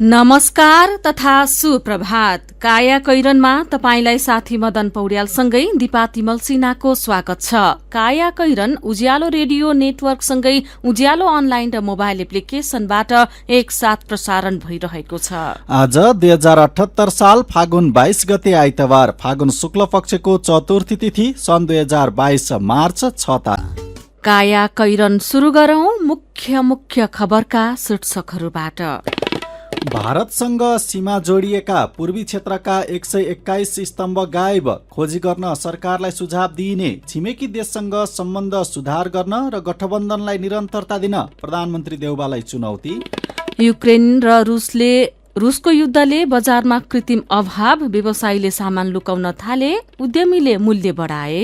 नमस्कार तथा सुप्रभात। काया कैरनमा तपाईंलाई साथी मदन पौड्यालसँगै दिपा तिमल सिन्हाको स्वागत छ। काया कैरन उज्यालो रेडियो नेटवर्कसँगै उज्यालो अनलाइन र मोबाइल एप्लिकेशनबाट एकसाथ प्रसारण भइरहेको छ। आज 2078 साल फागुन 22 गते आइतबार, फागुन शुक्ल पक्षको चतुर्थी तिथि, सन् 2022 मार्च 6 तारिक। काया कैरन सुरु गरौं मुख्य खबरका शीर्षकहरूबाट। भारतसँग सीमा जोडिएका पूर्वी क्षेत्रका 121 स्तम्भ गायब, खोजी गर्न सरकारलाई सुझाव दिइने, छिमेकी देशसँग सम्बन्ध सुधार गर्न र गठबन्धनलाई निरन्तरता दिन प्रधानमन्त्री देउवालाई चुनौती। युक्रेन र रुसको युद्धले बजारमा कृत्रिम अभाव, व्यवसायीले सामान लुकाउन थाले, उद्यमीले मूल्य बढाए।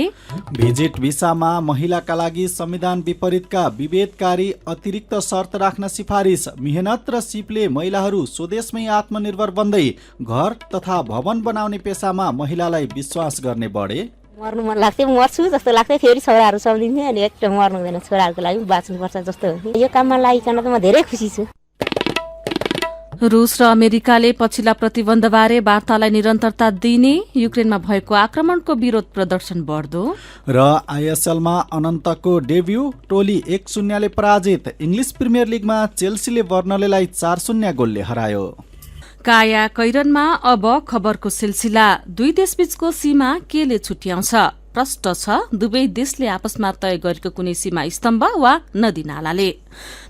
भिजिट भिसामा महिलाका लागि संविधान विपरीतका विभेदकारी अतिरिक्त शर्त राख्न सिफारिस। मेहनत र सिपले महिलाहरू स्वदेशमै आत्मनिर्भर बन्दै घर तथा भवन बनाउने पेसामा महिलालाई विश्वास गर्ने बढे। मर्नु मन लाग्थ्यो, मर्छु जस्तो लाग्थ्यो, फेरि छोराहरू सम्झिन्थ्यो अनि एकदम मर्नु हुँदैन, छोराहरूको लागि बाँच्नुपर्छ जस्तो हो। यो काममा लागिकन त म धेरै खुसी छु। रूस र अमेरिकाले पछिल्ला प्रतिबन्धबारे वार्तालाई निरन्तरता दिने, युक्रेनमा भएको आक्रमणको विरोध प्रदर्शन बढ्दो र आइएसएलमा अनन्तको डेब्यू, टोली 1-0 ले पराजित। इङ्ग्लिस प्रिमियर लिगमा चेल्सीले बर्नलेलाई 4-0 गोलले हरायो। काया कैरनमा अब खबरको सिलसिला। दुई देशबीचको सीमा केले छुट्याउँछ? प्रश्न छ, दुवै देशले आपसमा तय गरेको कुनै सीमा स्तम्भ वा नदी नालाले।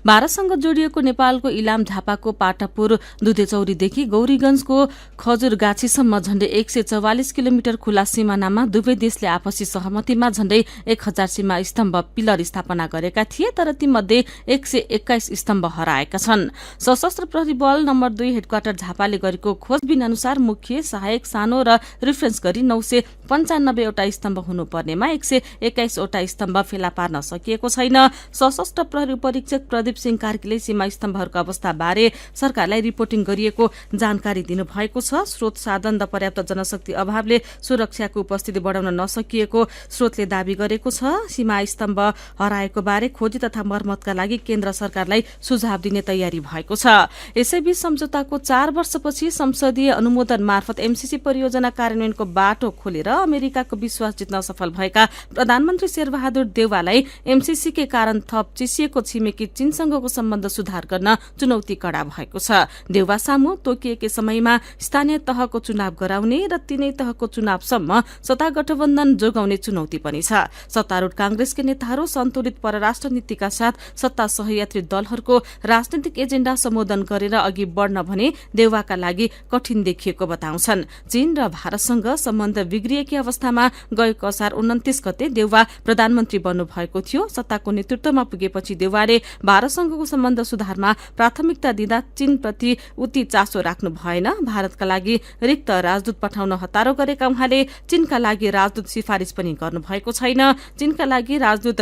भारतसँग जोडिएको नेपालको इलाम झापाको पाटापुर दुधेचौरीदेखि गौरीगंजको खजुरगाछीसम्म झण्डै 144 किलोमिटर खुला सिमानामा दुवै देशले आपसी सहमतिमा झण्डै 1000 सीमा स्तम्भ पिलर स्थापना गरेका थिए, तर तीमध्ये 121 स्तम्भ हराएका छन्। सशस्त्र प्रहरी बल नम्बर 2 हेडक्वार्टर झापाले गरेको खोजबिन अनुसार मुख्य, सहायक, सानो र रिफरेन्स गरी 995 वटा स्तम्भ हुनुपर्नेमा 121 वटा स्तम्भ फेला पार्न सकिएको छैन। सशस्त्र प्रहरी परीक्षक प्रदीप सिंह कार्कीले सीमा स्तम्भहरूको अवस्था बारे सरकारलाई रिपोर्टिङ गरिएको जानकारी दिनुभएको छ। स्रोत साधन र पर्याप्त जनशक्ति अभावले सुरक्षाको उपस्थिति बढाउन नसकिएको स्रोतले दावी गरेको छ। सीमा स्तम्भ हराएको बारे खोजी तथा मर्मतका लागि केन्द्र सरकारलाई सुझाव दिने तयारी भएको छ। यसैबीच सम्झौताको 4 वर्षपछि संसदीय अनुमोदन मार्फत एमसीसी परियोजना कार्यान्वयनको बाटो खोलेर अमेरिकाको विश्वास जित्न सफल भएका प्रधानमन्त्री शेरबहादुर देउवालाई एमसीसीकै कारण थप चिसिएको छिमेकी चीनसँगको सम्बन्ध सुधार गर्न चुनौती कडा भएको छ। देउवा सामु तोकिएकै समयमा स्थानीय तहको चुनाव गराउने र तीनै तहको चुनावसम्म सत्ता गठबन्धन जोगाउने चुनौती पनि छ। सत्तारूढ कांग्रेसका नेताहरू सन्तुलित परराष्ट्र नीतिका साथ सत्ता सहयात्री दलहरूको राजनीतिक एजेण्डा सम्बोधन गरेर अघि बढ्न भने देउवाका लागि कठिन देखिएको बताउँछन्। चीन र भारतसँग सम्बन्ध बिग्रिएकी अवस्थामा गएको असार 29 गते देउवा प्रधानमन्त्री बन्नु भएको थियो। सत्ताको नेतृत्वमा पुगेपछि देउवाले भारतसँगको सम्बन्ध सुधारमा प्राथमिकता दिँदा चीनप्रति उति चासो राख्नु भएन। भारतका लागि रिक्त राजदूत पठाउन हतारो गरेका उहाँले चीनका लागि राजदूत सिफारिस पनि गर्नुभएको छैन। चीनका लागि राजदूत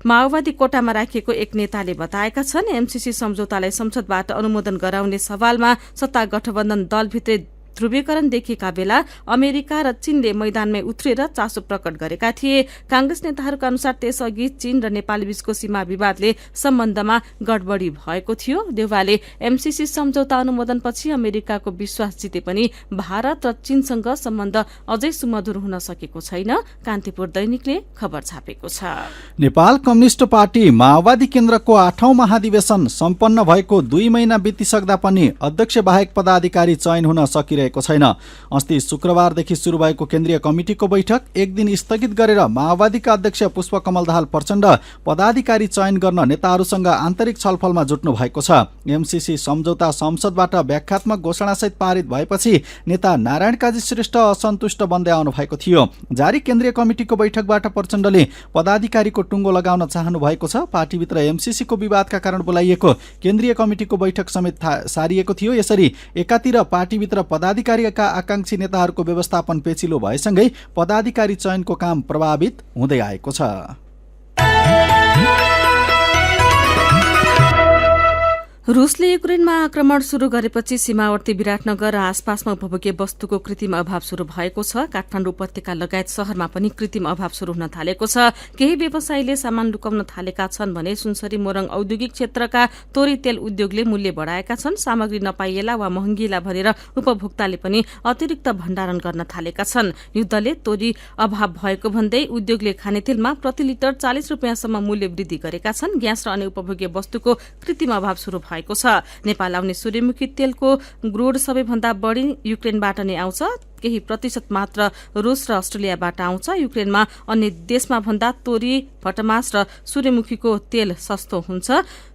माओवादी कोटामा राखिएको एक नेताले बताएका छन्। एमसीसी सम्झौतालाई संसदबाट अनुमोदन गराउने सवालमा सत्ता गठबन्धन दलभित्रै ध्रुवीकरण देखिएका बेला अमेरिका र चीनले मैदानमै उत्रेर चासो प्रकट गरेका थिए। कांग्रेस नेताहरूका अनुसार त्यसअघि चीन र नेपाल बीचको सीमा विवादले सम्बन्धमा गडबडी भएको थियो। देउवाले एमसीसी सम्झौता अनुमोदनपछि अमेरिकाको विश्वास जिते पनि भारत र चीनसँग सम्बन्ध अझै सुमधुर हुन सकेको छैन। कान्तिपुर दैनिकले खबर छापेको छ। नेपाल कम्युनिष्ट पार्टी माओवादी केन्द्रको 8औं महाधिवेशन सम्पन्न भएको 2 महिना बितिसक्दा पनि अध्यक्ष बाहेक पदाधिकारी चयन हुन सकिरहेको छैन। अस्ति शुक्रबारदेखि सुरु भएको केन्द्रीय कमिटिको बैठक एक दिन स्थगित गरेर माओवादीका अध्यक्ष पुष्पकमल दाहाल प्रचण्ड पदाधिकारी चयन गर्न नेताहरूसँग आन्तरिक छलफलमा जुट्नु भएको छ। एमसीसी सम्झौता संसदबाट व्याख्यात्मक घोषणासहित पारित भएपछि नेता नारायण काजी श्रेष्ठ असन्तुष्ट बन्दै आउनु भएको थियो। जारी केन्द्रीय कमिटिको बैठकबाट प्रचण्डले पदाधिकारीको टुङ्गो लगाउन चाहनु भएको छ। पार्टीभित्र एमसीसीको विवादका कारण बोलाइएको केन्द्रीय कमिटिको बैठक समेत सारिएको थियो। यसरी एकातिर पार्टीभित्र पदाधिकारीका आकांक्षी नेताहरूको व्यवस्थापन पेचिलो भएसँगै पदाधिकारी चयनको काम प्रभावित हुँदै आएको छ। रुसले युक्रेनमा आक्रमण शुरू गरेपछि सीमावर्ती विराटनगर र आसपासमा उपभोग्य वस्तुको कृत्रिम अभाव शुरू भएको छ। काठमाडौँ उपत्यका लगायत शहरमा पनि कृत्रिम अभाव शुरू हुन थालेको छ। केही व्यवसायीले सामान लुकाउन थालेका छन् भने सुनसरी मोरङ औद्योगिक क्षेत्रका तोरी तेल उद्योगले मूल्य बढाएका छन्। सामग्री नपाइएला वा महँगीला भनेर उपभोक्ताले पनि अतिरिक्त भण्डारण गर्न थालेका छन्। युद्धले तोरी अभाव भएको भन्दै उद्योगले खानेतेलमा प्रति लिटर 40 रुपियाँसम्म मूल्य वृद्धि गरेका छन्। ग्यास र अन्य उपभोग्य वस्तुको कृत्रिम अभाव शुरू भएको छ। नेपाल आउने सूर्यमुखी तेलको ग्रोड सबैभन्दा बढी युक्रेनबाट नै आउँछ। केही प्रतिशत मात्र रुस र अस्ट्रेलियाबाट आउँछ। युक्रेनमा अन्य देशमा भन्दा तोरी, भटमास र सूर्यमुखीको तेल सस्तो हुन्छ।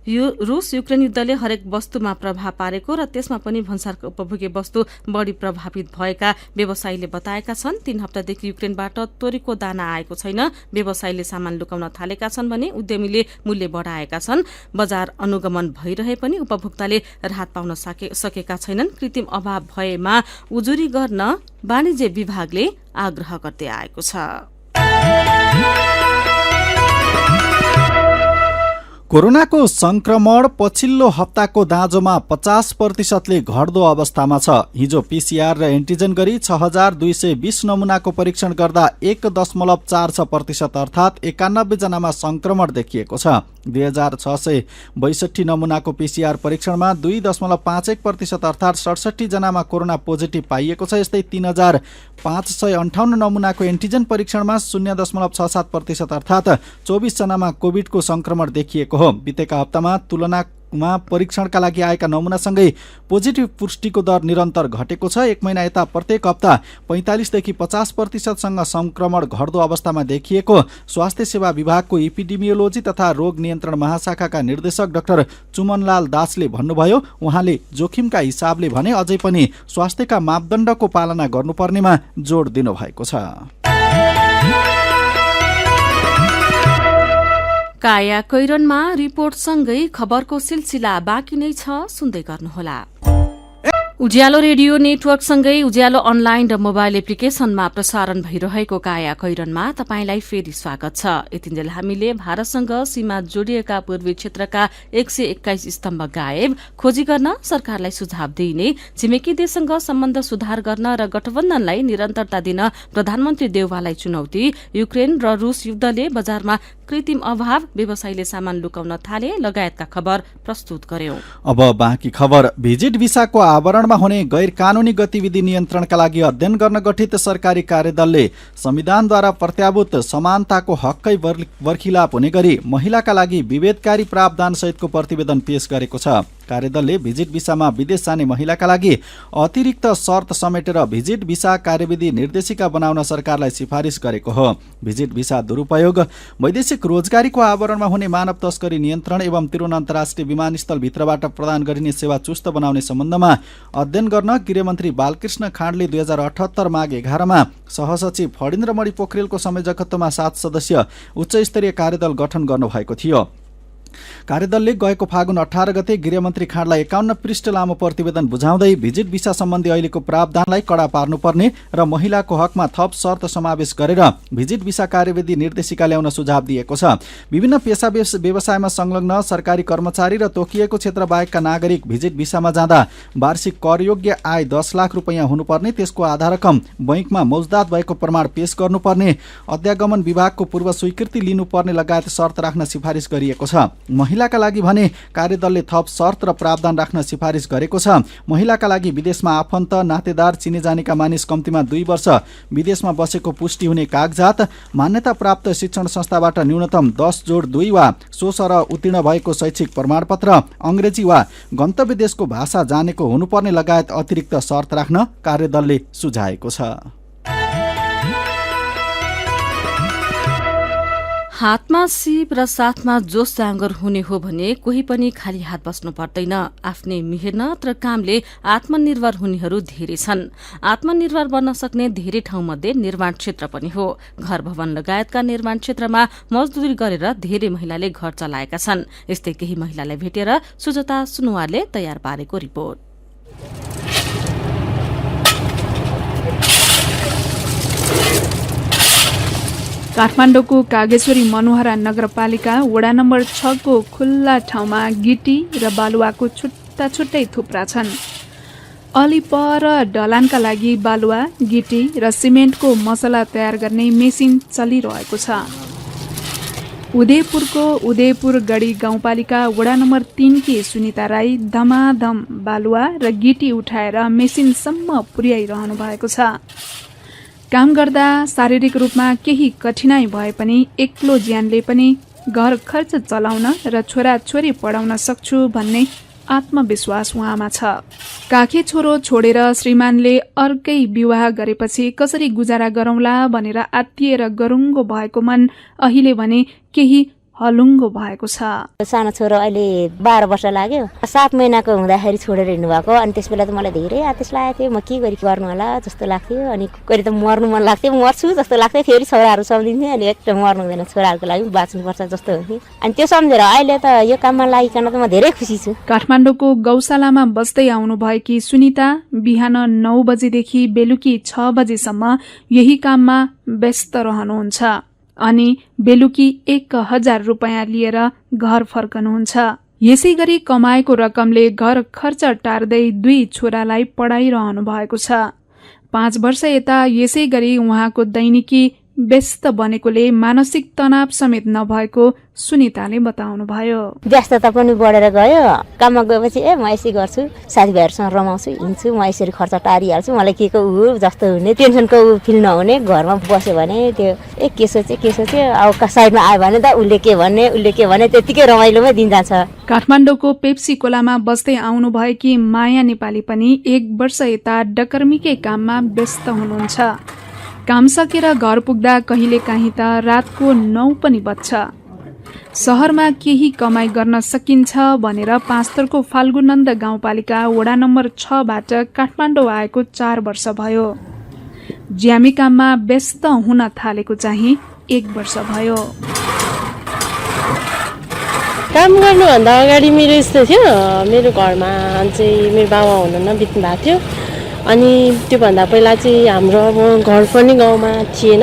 रुस युक्रेन युद्धले हरेक वस्तुमा प्रभाव पारेको र त्यसमा पनि भन्सारको उपभोग्य वस्तु बढी प्रभावित भएका व्यवसायीले बताएका छन्। 3 हप्तादेखि युक्रेनबाट तोरीको दाना आएको छैन। व्यवसायीले सामान लुकाउन थालेका छन् भने उद्यमीले मूल्य बढाएका छन्। बजार अनुगमन भइरहे पनि उपभोक्ताले राहत पाउन सकेका छैनन्। कृत्रिम अभाव भएमा उजुरी गर्न वाणिज्य विभागले आग्रह गर्दै आएको छ। कोरोनाको संक्रमण पछिल्लो हप्ताको दाँजोमा 50%ले घट्दो अवस्थामा छ। हिजो पीसीआर र एन्टिजन गरी 6220 नमुनाको परीक्षण गर्दा 1.46% अर्थात 91 जनामा संक्रमण देखिएको छ। 2662 नमुनाको पीसीआर परीक्षणमा 2.51% अर्थात 67 जनामा कोरोना पोजिटिभ पाइएको छ। यस्तै 3558 नमुनाको एन्टिजन परीक्षणमा 0.67% अर्थात 24 जनामा कोभिडको संक्रमण देखिएको हो। बितेका हप्तामा तुलनामा परीक्षणका लागि आएका नमुनासँगै पोजिटिभ पुष्टिको दर निरन्तर घटेको छ। 1 महिना यता प्रत्येक हप्ता 45 देखि 50% संक्रमण घट्दो अवस्थामा देखिएको स्वास्थ्य सेवा विभागको एपिडेमियोलोजी तथा रोग नियन्त्रण महाशाखाका निर्देशक डाक्टर चुमनलाल दासले भन्नुभयो। उहाँले जोखिमका हिसाबले भने अझै पनि स्वास्थ्यका मापदण्डको पालना गर्नुपर्नेमा जोड दिनुभएको छ। काया कैरनमा रिपोर्टसँगै खबरको सिलसिला बाँकी नै छ, सुन्दै गर्नुहोला। उज्यालो रेडियो नेटवर्कसँगै उज्यालो अनलाइन र मोबाइल एप्लिकेशनमा प्रसारण भइरहेको काया कैरनमा तपाईंलाई फेरि स्वागत छ। यतिन्जेल हामीले भारतसँग सीमा जोडिएका पूर्वी क्षेत्रका 121 स्तम्भ गायब, खोजी गर्न सरकारलाई सुझाव दिइने, छिमेकी देशसँग सम्बन्ध सुधार गर्न र गठबन्धनलाई निरन्तरता दिन प्रधानमन्त्री देउवालाई चुनौती, युक्रेन र रुस युद्धले बजारमा कृत्रिम अभाव, व्यवसायीले सामान लुकाउन थाले लगायतका खबर प्रस्तुत गर्यौं। अब बाँकी खबर। भिजिट भिसाको आवरणमा हुने गैर कानूनी गतिविधि नियन्त्रणका लागि अध्ययन गर्न गठित सरकारी कार्यदलले संविधानद्वारा प्रत्याभूत समानताको हककै बर्खिलाप हुने गरी महिलाका लागि विभेदकारी प्रावधान सहितको प्रतिवेदन पेश गरेको छ। कार्यदलले भिजिट भिसामा विदेश जाने महिलाका लागि अतिरिक्त शर्त समेटेर भिजिट भिसा कार्यविधि निर्देशिका बनाउन सरकारलाई सिफारिस गरेको हो। भिजिट भिसा दुरुपयोग, वैदेशिक रोजगारीको आवरणमा हुने मानव तस्करी नियन्त्रण एवं त्रिभुवन अन्तर्राष्ट्रिय विमानस्थलभित्रबाट प्रदान गरिने सेवा चुस्त बनाउने सम्बन्धमा अध्ययन गर्न गृहमन्त्री बालकृष्ण खाँडले 2078 माघ 11 मा सहसचिव फणिन्द्रमणि पोखरेलको संयोजकत्वमा 7 सदस्यीय उच्चस्तरीय कार्यदल गठन गर्नुभएको थियो। कार्यदलले गएको फागुन 18 गते गृहमन्त्री खाँडलाई 51 पृष्ठ लामो प्रतिवेदन बुझाउँदै भिजिट भिसा सम्बन्धी अहिलेको प्रावधानलाई कडा पार्नुपर्ने र महिलाको हकमा थप शर्त समावेश गरेर भिजिट भिसा कार्यविधि निर्देशिका ल्याउन सुझाव दिएको छ। विभिन्न पेशा व्यवसायमा संलग्न सरकारी कर्मचारी र तोकिएको क्षेत्र बाहेकका नागरिक भिजिट भिसामा जाँदा वार्षिक करयोग्य आय 10 लाख रुपैयाँ हुनुपर्ने, त्यसको आधा रकम बैंकमा मौजदात भएको प्रमाण पेश गर्नुपर्ने, अध्यागमन विभागको पूर्व स्वीकृति लिनुपर्ने लगायत शर्त राख्न सिफारिस गरिएको छ। महिलाका लागि भने कार्यदलले थप शर्त र प्रावधान राख्न सिफारिस गरेको छ। महिलाका लागि विदेशमा आफन्त, नातेदार, चिने जानेका मानिस कम्तीमा 2 वर्ष विदेशमा बसेको पुष्टि हुने कागजात, मान्यता प्राप्त शिक्षण संस्थाबाट न्यूनतम 10+2 वा सो सर उत्तीर्ण भएको शैक्षिक प्रमाणपत्र, अंग्रेजी वा गन्तव्य देशको भाषा जानेको हुनुपर्ने लगायत अतिरिक्त शर्त राख्न कार्यदलले सुझाएको छ। हातमा सिप र साथमा जोस जाँगर हुने हो भने कोही पनि खाली हात बस्नु पर्दैन। आफ्नै मेहनत र कामले आत्मनिर्भर हुनेहरू धेरै छन्। आत्मनिर्भर बन्न सक्ने धेरै ठाउँमध्ये निर्माण क्षेत्र पनि हो। घर भवन लगायतका निर्माण क्षेत्रमा मजदुरी गरेर धेरै महिलाले घर चलाएका छन्। यस्तै केही महिलालाई भेटेर सुजता सुनुवारले तयार पारेको रिपोर्ट। काठमाडौँको कागेश्वरी मनोहरा नगरपालिका वडा नम्बर 6 को खुल्ला ठाउँमा गिटी र बालुवाको छुट्टा छुट्टै थुप्रा छन्। अलि पर ढलानका लागि बालुवा, गिटी र सिमेन्टको मसला तयार गर्ने मेसिन चलिरहेको छ। उदयपुरको उदयपुरगढी गाउँपालिका वडा नम्बर 3 की सुनिता राई धमाधम बालुवा र गिटी उठाएर मेसिनसम्म पुर्याइरहनु भएको छ। काम गर्दा शारीरिक रूपमा केही कठिनाई भए पनि एक्लो ज्यानले पनि घर खर्च चलाउन र छोराछोरी पढाउन सक्छु भन्ने आत्मविश्वास उहाँमा छ। काखे छोरो छोडेर श्रीमानले अर्कै विवाह गरेपछि कसरी गुजारा गरौँला भनेर आत्तिएर गरुङ्गो भएको मन अहिले भने केही हलुङ्गो भएको छ। सानो छोरो अहिले 12 वर्ष लाग्यो। 7 महिनाको हुँदाखेरि छोडेर हिँड्नु भएको। अनि त्यस बेला त मलाई धेरै आदेश लागेको थियो, म के गरी गर्नु होला जस्तो लाग्थ्यो। अनि कहिले त मर्नु मन लाग्थ्यो, मर्छु जस्तो लाग्थ्यो। फेरि छोराहरू सम्झिन्थेँ, अनि एकदम मर्नु हुँदैन, छोराहरूको लागि बाँच्नुपर्छ जस्तो हुन्थ्यो। अनि त्यो सम्झेर अहिले त यो काममा लागिकन त म धेरै खुसी छु। काठमाडौँको गौशालामा बस्दै आउनुभएकी सुनिता बिहान 9 बजेदेखि बेलुकी 6 बजेसम्म यही काममा व्यस्त रहनुहुन्छ अनि बेलुकी 1000 रुपैयाँ लिएर घर फर्कनुहुन्छ। यसै गरी कमाएको रकमले घर खर्च टार्दै 2 छोरालाई पढाइरहनु भएको छ। 5 वर्ष यता यसै गरी उहाँको दैनिकी व्यस्त बनेकोले मानसिक तनाव समेत नभएको सुनिताले बताउनुभयो। व्यस्तता पनि बढेर गयो। काममा गएपछि म यसै गर्छु, साथीभाइहरूसँग रमाउँछु, हिँड्छु, म यसरी खर्च टारिहाल्छु। मलाई के को जस्तो हुने, टेन्सनको फिल नहुने। घरमा बस्यो भने त्यो के सोचे अब साइडमा आयो भने त उसले के भन्ने त्यतिकै रमाइलोमै दिन जान्छ। काठमाडौँको पेप्सी कोलामा बस्दै आउनुभएकी माया नेपाली पनि 1 वर्ष यता डकर्मीकै काममा व्यस्त हुनुहुन्छ। काम सकेर घर पुग्दा कहिलेकाहीँ त रातको 9 पनि बज्छ। सहरमा केही कमाई गर्न सकिन्छ भनेर पाँचथरको फाल्गुनन्द गाउँपालिका वडा नम्बर 6 बाट काठमाडौँ आएको 4 वर्ष भयो। ज्यामी काममा व्यस्त हुन थालेको चाहिँ 1 वर्ष भयो। काम गर्नुभन्दा अगाडि मेरो यस्तो थियो, मेरो घरमा चाहिँ मेरो बाबा हुनुहुन्न, बित्नु भएको थियो। अनि त्योभन्दा पहिला चाहिँ हाम्रो अब घर पनि गाउँमा थिएन।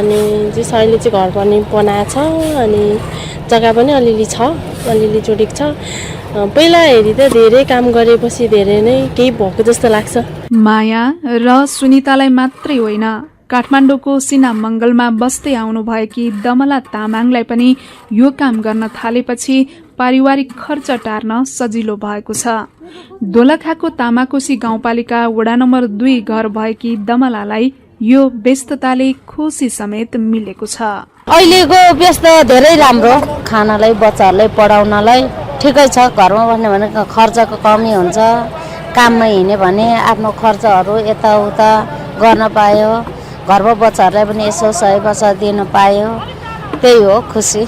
अनि चाहिँ सहिले चाहिँ घर पनि बनाएको छ, अनि जग्गा पनि अलिअलि छ, अलिअलि जोडेको छ। पहिला हेरी त धेरै काम गरेपछि धेरै नै केही भएको जस्तो लाग्छ। माया र सुनितालाई मात्रै होइन, काठमाडौँको सिना मङ्गलमा बस्दै आउनुभएकी दमला तामाङलाई पनि यो काम गर्न थालेपछि पारिवारिक खर्च टार्न सजिलो भएको छ। दोलखाको तामाकोशी गाउँपालिका वडा नम्बर 2 घर भएकी दमलालाई यो व्यस्तताले खुसी समेत मिलेको छ। अहिलेको व्यस्त धेरै राम्रो, खानालाई बच्चाहरूलाई पढाउनलाई ठिकै छ। घरमा बस्ने भने खर्चको कमी हुन्छ, काममा हिँड्यो भने आफ्नो खर्चहरू यताउता गर्न पायो, घरमा बच्चाहरूलाई पनि यसो सही पैसा दिन पायो, त्यही हो खुसी।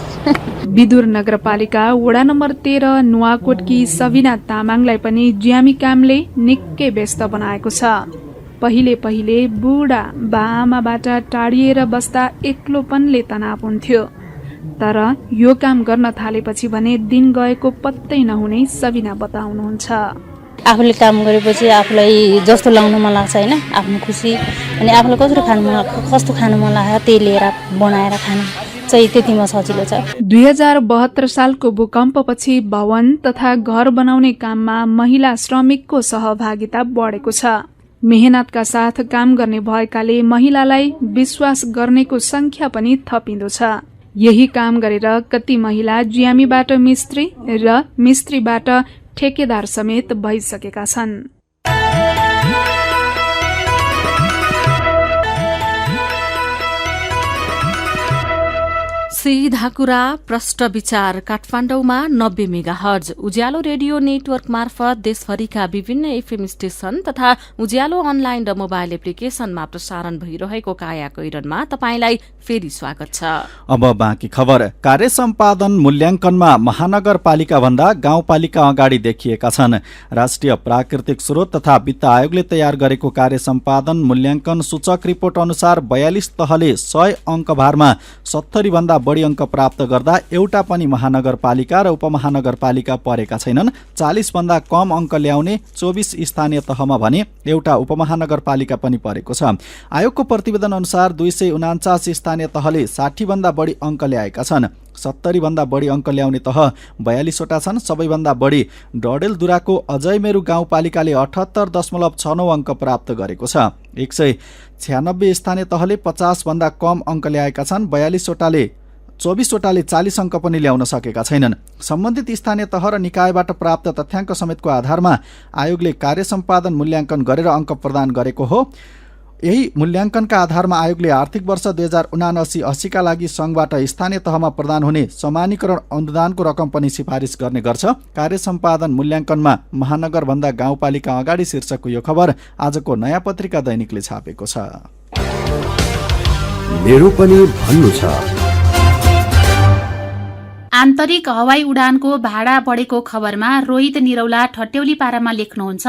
विदुर नगरपालिका वडा नम्बर 13 नुवाकोटकी सबिना तामाङलाई पनि ज्यामी कामले निकै व्यस्त बनाएको छ। पहिले बुढा बाआमाबाट टाढिएर बस्दा एक्लोपनले तनाव हुन्थ्यो, तर यो काम गर्न थालेपछि भने दिन गएको पत्तै नहुने सबिना बताउनुहुन्छ। आफूले काम गरेपछि आफूलाई जस्तो लाउन मन लाग्छ होइन, आफ्नो खुसी। अनि आफूलाई कस्तो खानु मन लाग्छ त्यही लिएर बनाएर खानु चाहिँ त्यतिमा सजिलो छ। 2072 सालको भूकम्पपछि भवन तथा घर बनाउने काममा महिला श्रमिकको सहभागिता बढेको छ। मेहनतका साथ काम गर्ने भएकाले महिलालाई विश्वास गर्नेको संख्या पनि थपिँदो छ। यही काम गरेर कति महिला ज्यामीबाट मिस्त्री र मिस्त्रीबाट ठेकेदार समेत भइसकेका छन्। सीधा कुरा प्रष्ट विचार काठमाडौँमा 90 मेगाहर्ज उज्यालो रेडियो नेटवर्क मार्फत देशभरिका विभिन्न एफएम स्टेशन तथा उज्यालो अनलाइन र मोबाइल एप्लिकेशनमा प्रसारण भइरहेको काया कैरनमा तपाईंलाई फेरि स्वागत छ। अब बाँकी खबर। कार्य सम्पादन मूल्याङ्कनमा महानगरपालिका भन्दा गाउँपालिका अगाडि देखिएका छन्। राष्ट्रिय प्राकृतिक स्रोत तथा वित्त आयोगले तयार गरेको कार्य सम्पादन मूल्याङ्कन सूचक रिपोर्ट अनुसार 42 तहले 100 अङ्क भारमा 70 भन्दा बढी अङ्क प्राप्त गर्दा एउटा पनि महानगरपालिका र उपमहानगरपालिका परेका छैनन्। 40 भन्दा कम अङ्क ल्याउने 24 स्थानीय तहमा भने एउटा उपमहानगरपालिका पनि परेको छ। आयोगको प्रतिवेदन अनुसार 249 स्थानीय तहले 60 भन्दा बढी अङ्क ल्याएका छन्। 70 भन्दा बढी अङ्क ल्याउने तह 42 वटा छन्। सबैभन्दा बढी डडेलधुराको अजयमेरु गाउँपालिकाले 78.69 अङ्क प्राप्त गरेको छ। 196 स्थानीय तहले 50 भन्दा कम अङ्क ल्याएका छन्। 24 वटाले 40 अङ्क पनि ल्याउन सकेका छैनन्। सम्बन्धित स्थानीय तह र निकायबाट प्राप्त तथ्याङ्क समेतको आधारमा आयोगले कार्य सम्पादन मूल्याङ्कन गरेर अङ्क प्रदान गरेको हो। यही मूल्याङ्कनका आधारमा आयोगले आर्थिक वर्ष 2079-80 का लागि सङ्घबाट स्थानीय तहमा प्रदान हुने समानीकरण अनुदानको रकम पनि सिफारिस गर्ने गर्छ। कार्य सम्पादन मूल्याङ्कनमा महानगरभन्दा गाउँपालिका अगाडि शीर्षकको यो खबर आजको नयाँ पत्रिका दैनिकले छापेको छ। मेरो पनि भन्नु छ। आन्तरिक हवाई उडानको भाडा बढेको खबरमा रोहित निरौला ठट्यौली पारामा लेख्नुहुन्छ,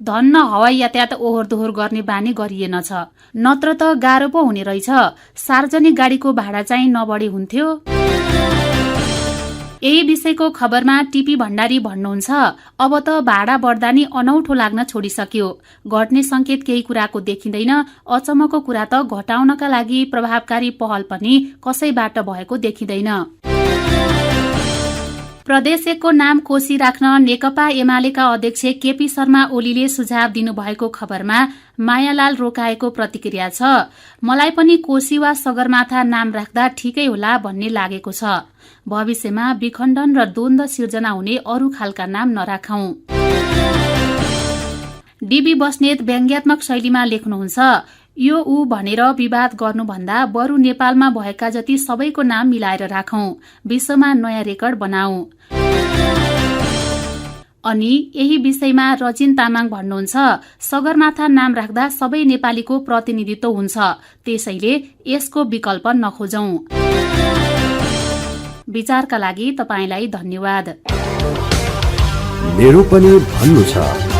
धन्न हवाई यातायात ओहोर दोहोर गर्ने बानी गरिएनछ, नत्र त गाह्रो पो हुने रहेछ। सार्वजनिक गाडीको भाडा चाहिँ नबढी हुन्थ्यो। यही विषयको खबरमा टिपी भण्डारी भन्नुहुन्छ, अब त भाडा बढ्दा नि अनौठो लाग्न छोडिसक्यो। घट्ने संकेत केही कुराको देखिँदैन। अचम्मको कुरा त घटाउनका लागि प्रभावकारी पहल पनि कसैबाट भएको देखिँदैन। प्रदेश 1 को नाम कोशी राख्न नेकपा एमालेका अध्यक्ष केपी शर्मा ओलीले सुझाव दिनुभएको खबरमा मायालाल रोकाएको प्रतिक्रिया छ। मलाई पनि कोशी वा सगरमाथा नाम राख्दा ठिकै होला भन्ने लागेको छ। भविष्यमा विखण्डन र द्वन्द्व सिर्जना हुने अरू खालका नाम नराखौं। डीबी बस्नेत व्यङ्ग्यात्मक शैलीमा लेख्नुहुन्छ, यो ऊ भनेर विवाद गर्नुभन्दा बरु नेपालमा भएका जति सबैको नाम मिलाएर राखौं, विश्वमा नयाँ रेकर्ड बनाऊ। अनि यही विषयमा रजिन तामाङ भन्नुहुन्छ, सगरमाथा नाम राख्दा सबै नेपालीको प्रतिनिधित्व हुन्छ, त्यसैले यसको विकल्प नखोजौं। विचारका लागि तपाईलाई धन्यवाद। मेरो पनि भन्नु छ।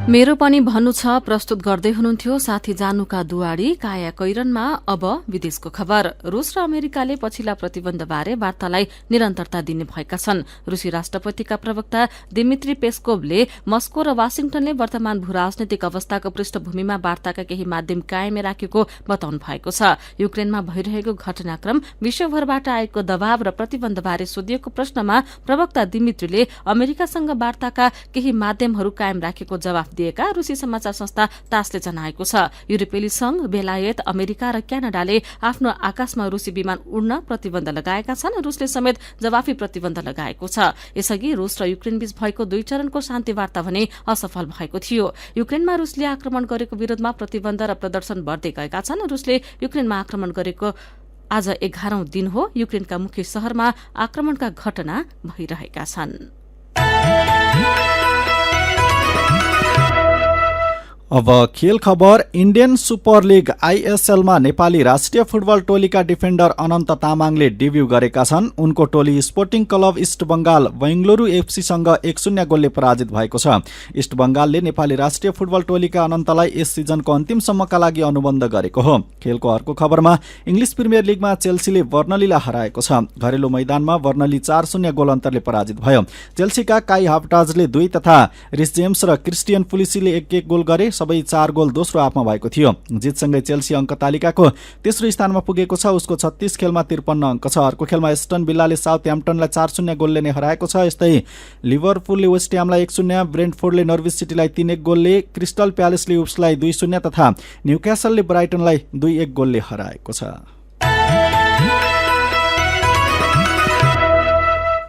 मेरो पनि भन्नु छ प्रस्तुत गर्दै हुनुहुन्थ्यो साथी जानुका दुवाडी। काया कैरनमा अब विदेशको खबर। रूस र अमेरिकाले पछिल्ला प्रतिबन्धबारे वार्तालाई निरन्तरता दिने भएका छन्। रूसी राष्ट्रपतिका प्रवक्ता दिमित्री पेस्कोभले मस्को र वाशिंटनले वर्तमान भूराजनैतिक अवस्थाको पृष्ठभूमिमा वार्ताका केही माध्यम कायम राखेको बताउनु भएको छ। युक्रेनमा भइरहेको घटनाक्रम, विश्वभरबाट आएको दबाव र प्रतिबन्धबारे सोधिएको प्रश्नमा प्रवक्ता दिमित्रीले अमेरिकासँग वार्ताका केही माध्यमहरू कायम राखेको जवाफ दिएका रूसी समाचार संस्था तासले जनाएको छ। युरोपेली संघ, बेलायत, अमेरिका र क्यानाडाले आफ्नो आकाशमा रूसी विमान उड्न प्रतिबन्ध लगाएका छन्। रूसले समेत जवाफी प्रतिबन्ध लगाएको छ। यसअघि रूस र युक्रेन बीच भएको 2 चरणको शान्ति वार्ता भने असफल भएको थियो। युक्रेनमा रूसले आक्रमण गरेको विरोधमा प्रतिबन्ध र प्रदर्शन बढ्दै गएका छन्। रूसले युक्रेनमा आक्रमण गरेको आज 11औं दिन हो। युक्रेनका मुख्य शहरमा आक्रमणका घटना भइरहेका छन्। अब खेल खबर। इन्डियन सुपर लिग आईएसएलमा नेपाली राष्ट्रिय फुटबल टोलीका डिफेन्डर अनन्त तामाङले डेब्यू गरेका छन्। उनको टोली Sporting Club East Bengal Bengaluru एफसीसँग 1-0 गोलले पराजित भएको छ। इस्ट बंगालले नेपाली राष्ट्रिय फुटबल टोलीका अनन्तलाई यस सिजनको अन्तिमसम्मका लागि अनुबन्ध गरेको हो। खेलको अर्को खबरमा इङ्ग्लिस प्रिमियर लिगमा चेल्सीले बर्नलीलाई हराएको छ। घरेलु मैदानमा बर्नली 4-0 गोल अन्तरले पराजित भयो। चेल्सीका काई हाभटाजले 2 तथा रिस जेम्स र क्रिस्टियन पुलिसीले 1-1 गोल गरे। सबै 4 गोल दोस्रो हाफमा भएको थियो। जितसँगै चेल्सी अङ्क तालिकाको तेस्रो स्थानमा पुगेको छ। उसको 36 खेलमा 53 अङ्क छ। अर्को खेलमा एस्टन विल्लाले साउथह्याम्पटनलाई 4-0 गोलले नै हराएको छ। यस्तै लिभरपुलले वेस्ट ह्यामलाई 1-0, ब्रेन्टफोर्डले नर्विच सिटीलाई 3-1 गोलले, क्रिस्टल प्यालेसले वुल्व्सलाई 2-0 तथा न्युक्यासलले ब्राइटनलाई 2-1 गोलले हराएको छ।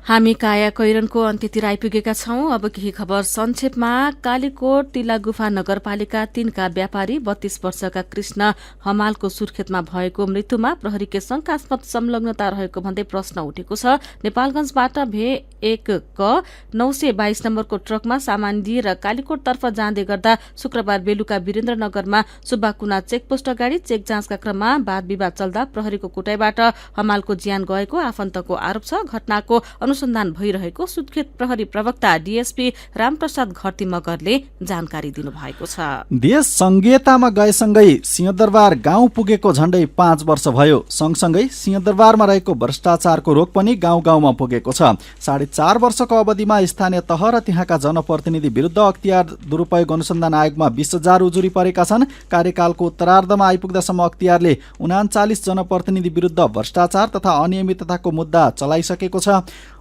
हामी काया कैरनको अन्त्यतिर आइपुगेका छौं। अब केही खबर संक्षेपमा। कालीकोट तिला गुफा नगरपालिका 3 का व्यापारी 32 वर्षका कृष्ण हमालको सुर्खेतमा भएको मृत्युमा प्रहरीको शंकास्पद संलग्नता रहेको भन्दै प्रश्न उठेको छ। नेपालगंजबाट भे 1 क 922 नम्बरको ट्रकमा सामान लिएर कालीकोटतर्फ जाँदै गर्दा शुक्रबार बेलुका वीरेन्द्रनगरमा सुब्बाकुना चेकपोस्ट अगाडि चेक जाँचका क्रममा वाद विवाद चल्दा प्रहरीको कुटाईबाट हमालको ज्यान गएको आफन्तको आरोप छ। घटनाको अनुसन्धान भइरहेको सुर्खेत प्रहरी प्रवक्ता डीएसपी रामप्रसाद घरती मगरले जानकारी दिनुभएको छ। देश संघीयतामा गएसँगै सिंहदरबार गाउँ पुगेको झण्डै 5 वर्ष भयो। सँगसँगै सिंहदरबारमा रहेको भ्रष्टाचारको रोग पनि गाउँ गाउँमा पुगेको छ। 4.5 वर्षको अवधिमा स्थानीय तह र त्यहाँका जनप्रतिनिधि विरुद्ध अख्तियार दुरुपयोग अनुसन्धान आयोगमा 20,000 उजुरी परेका छन्। कार्यकालको उत्तरार्धमा आइपुग्दासम्म अख्तियारले 39 जनप्रतिनिधि विरुद्ध भ्रष्टाचार तथा अनियमितताको मुद्दा चलाइसकेको छ।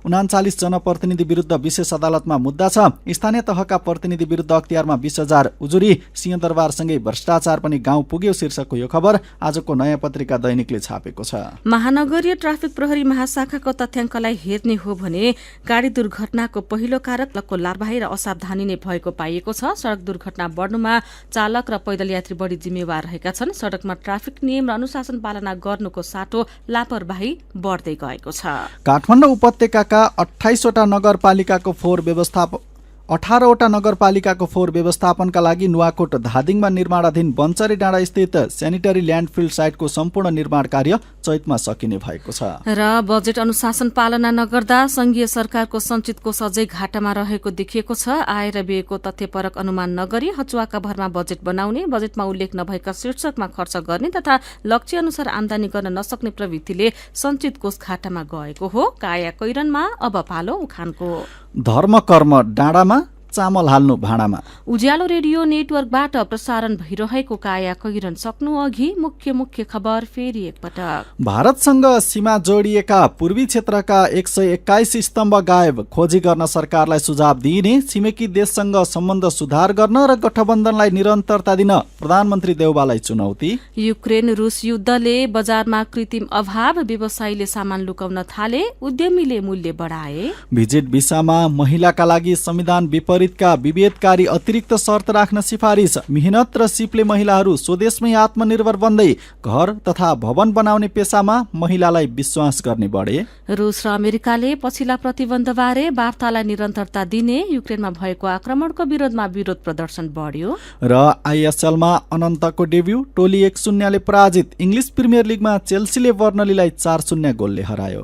39 जनप्रतिनिधि विरुद्ध विशेष अदालतमा मुद्दा छ। स्थानीय तहका प्रतिनिधि विरुद्ध अख्तियारमा 20,000 उजुरी। सिंहदरबारसँगै भ्रष्टाचार पनि गाउँ पुग्यो शीर्षकको यो खबर आजको नयाँ पत्रिका दैनिकले छापेको छ। महानगरीय ट्राफिक प्रहरी महाशाखाको तथ्याङ्कलाई हेर्ने हो भने गाडी दुर्घटनाको पहिलो कारकको लापरवाही र असावधानी नै भएको पाइएको छ। सड़क दुर्घटना बढ्नुमा चालक र पैदल यात्री बढी जिम्मेवार रहेका छन्। सड़कमा ट्राफिक नियम र अनुशासन पालना गर्नुको साटो लापरवाही बढ्दै गएको छ। काठमाडौँ उपत्यकाका 28वटा नगरपालिकाको फोहोर व्यवस्थापन 18वटा नगरपालिकाको फोहोर व्यवस्थापनका लागि नुवाकोट धादिङमा निर्माणाधीन बन्चरी डाँडा स्थित सेनिटरी ल्यान्डफिल साइटको सम्पूर्ण निर्माण कार्य चैतमा सकिने भएको छ। र बजेट अनुशासन पालना नगर्दा संघीय सरकारको सञ्चित कोष अझै घाटामा रहेको देखिएको छ। आय र व्ययको तथ्यपरक अनुमान नगरी हचुवाका भरमा बजेट बनाउने, बजेटमा उल्लेख नभएका शीर्षकमा खर्च गर्ने तथा लक्ष्य अनुसार आमदानी गर्न नसक्ने प्रवृत्तिले सञ्चित कोष घाटामा गएको हो। काया कैरनमा अब पालो उखानको। धर्म कर्म डाँडामा चामल हाल्नु भाँडामा। उज्यालो रेडियो नेटवर्कबाट प्रसारण भइरहेको काया कैरन सक्नु अघि मुख्य खबर फेरि एकपटक। भारतसँग सीमा जोडिएका पूर्वी क्षेत्रका 121 स्तम्भ गायब, खोजी गर्न सरकारलाई सुझाव दिइने, छिमेकी देशसँग सम्बन्ध सुधार गर्न र गठबन्धनलाई निरन्तरता दिन प्रधानमन्त्री देउबालाई चुनौती। युक्रेन रुस युद्धले बजारमा कृत्रिम अभाव, व्यवसायीले सामान लुकाउन थाले, उद्यमीले मूल्य बढाए। भिजिट भिसामा महिलाका लागि संविधान विपरीत विभेदकारी अतिरिक्त शर्त राख्न सिफारिस। मेहनत र सिपले महिलाहरू स्वदेशमै आत्मनिर्भर बन्दै घर तथा भवन बनाउने पेसामा महिलालाई विश्वास गर्ने बढे। रुस र अमेरिकाले पछिल्ला प्रतिबन्धबारे वार्तालाई निरन्तरता दिने, युक्रेनमा भएको आक्रमणको विरोधमा विरोध प्रदर्शन बढ्यो। र आइएसएलमा अनन्तको डेब्यू, टोली 1-0ले पराजित। इङ्ग्लिस प्रिमियर लिगमा चेल्सीले बर्नलीलाई 4-0 गोलले हरायो।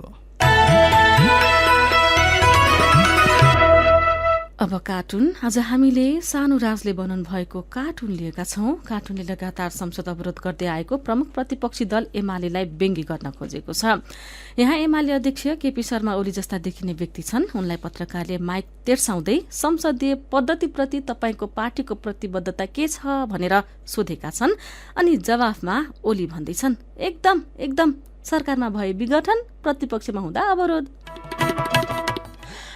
अब कार्टुन। आज हामीले सानो राजले बनाउनु भएको कार्टुन लिएका छौं। कार्टुनले लगातार संसद अवरोध गर्दै आएको प्रमुख प्रतिपक्षी दल एमालेलाई व्यङ्ग्य गर्न खोजेको छ। यहाँ एमाले अध्यक्ष केपी शर्मा ओली जस्ता देखिने व्यक्ति छन्। उनलाई पत्रकारले माइक तेर्साउँदै संसदीय पद्धतिप्रति तपाईको पार्टीको प्रतिबद्धता के छ भनेर सोधेका छन्। अनि जवाफमा ओली भन्दैछन्, एकदम सरकारमा भए विघटन, प्रतिपक्षमा हुँदा अवरोध।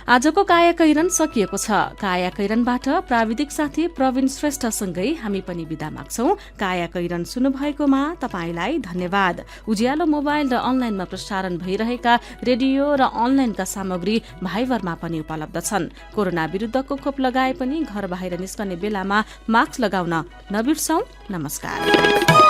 आजको काया कैरन सकिएको छ। काया कैरनबाट प्राविधिक साथी प्रवीण श्रेष्ठसँगै हामी पनि बिदा माग्छौं। काया कैरन सुन्नुभएकोमा तपाईलाई धन्यवाद। उज्यालो मोबाइल र अनलाइनमा प्रसारण भइरहेका रेडियो र अनलाइनका सामग्री भाइबरमा पनि उपलब्ध छन्। कोरोना विरुद्धको खोप लगाए पनि घर बाहिर निस्कने बेलामा मास्क लगाउन नबिर्सौं। नमस्कार।